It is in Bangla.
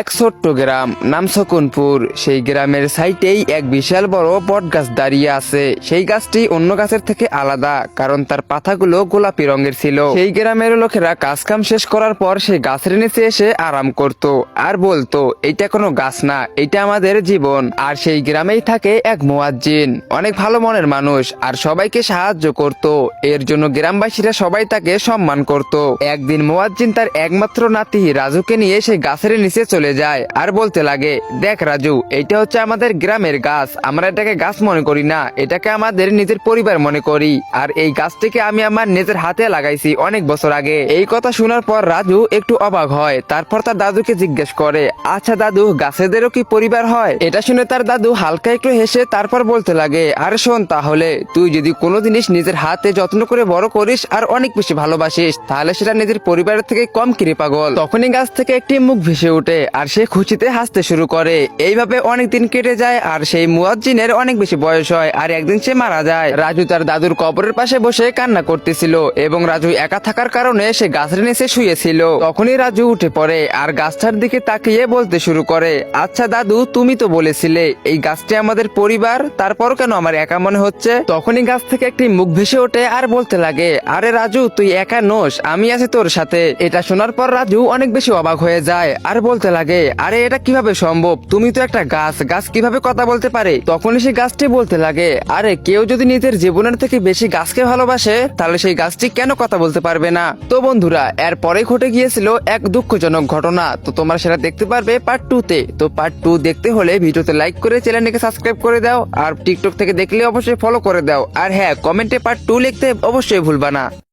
এক ছোট্ট গ্রাম নাম শকুনপুর। সেই গ্রামের সাইটেই এক বিশাল বড় বট গাছ দাঁড়িয়ে আছে। সেই গাছটি অন্য গাছের থেকে আলাদা, কারণ তার পাতাগুলো গোলাপি রঙের ছিল। সেই গ্রামের লোকেরা কাজ কাম শেষ করার পর সেই গাছের নিচে এসে আরাম করত আর বলতো, এইটা কোনো গাছ না, এটা আমাদের জীবন। আর সেই গ্রামেই থাকে এক মুয়াজ্জিন, অনেক ভালো মনের মানুষ আর সবাইকে সাহায্য করত। এর জন্য গ্রামবাসীরা সবাই তাকে সম্মান করত। একদিন মুয়াজ্জিন তার একমাত্র নাতি রাজুকে নিয়ে সেই গাছের নিচে চলে যায় আর বলতে লাগে, দেখ রাজু, এইটা হচ্ছে আমাদের গ্রামের গাছ। আমরা এটাকে গাছ মনে করি না, এটাকে আমাদের নিজের পরিবার মনে করি। আর এই গাছটিকে আমি আমার নিজের হাতে লাগাইছি অনেক বছর আগে। এই কথা শোনার পর রাজু একটু অবাক হয়। তারপর তার দাদুকে জিজ্ঞেস করে, আচ্ছা দাদু, গাছেদেরও কি পরিবার হয়? এটা শুনে তার দাদু হালকা একটু হেসে তারপর বলতে লাগে, আরে শোন, তাহলে তুই যদি কোনো জিনিস নিজের হাতে যত্ন করে বড় করিস আর অনেক বেশি ভালোবাসিস, তাহলে সেটা নিজের পরিবারের থেকে কম কিরে পাগল। তখনই গাছ থেকে একটি মুখ ভেসে ওঠে আর সে খুশিতে হাসতে শুরু করে। এইভাবে অনেক দিন কেটে যায় আর সেই মুয়াজ্জিনের অনেক বেশি বয়স হয় আর একদিন সে মারা যায়। রাজু তার দাদুর কবরের পাশে বসে কান্না করতেছিল এবং রাজু একা থাকার কারণে সে গাছের নিচে শুয়েছিল। তখনই রাজু উঠে পড়ে আর গাছটার দিকে তাকিয়ে বলতে শুরু করে, আচ্ছা দাদু, তুমি তো বলেছিলে এই গাছটি আমাদের পরিবার, তারপর কেন আমার একা মনে হচ্ছে? তখনই গাছ থেকে একটি মুখ ভেসে ওঠে আর বলতে লাগে, আরে রাজু, তুই একা নোস, আমি আছি তোর সাথে। এটা শোনার পর রাজু অনেক বেশি অবাক হয়ে যায় আর বলতে লাগে, আরে এটা কিভাবে সম্ভব? তুমি তো একটা গাছ, গাছ কিভাবে কথা বলতে পারে? তখনই সেই গাছটি বলতে লাগে, আরে কেউ যদি নিজের জীবনের থেকে বেশি গাছকে ভালোবাসে, তাহলে সেই গাছটি কেন কথা বলতে পারবে না? তো বন্ধুরা, এরপরে ঘটে গিয়েছিল এক দুঃখজনক ঘটনা। তো তোমরা সেটা দেখতে পারবে পার্ট 2 তে। তো পার্ট 2 দেখতে হলে ভিডিওতে লাইক করে চ্যানেলটিকে সাবস্ক্রাইব করে দাও আর টিকটক থেকে দেখলে অবশ্যই ফলো করে দাও। আর হ্যাঁ, কমেন্টে পার্ট 2 লিখতে অবশ্যই ভুলবা না।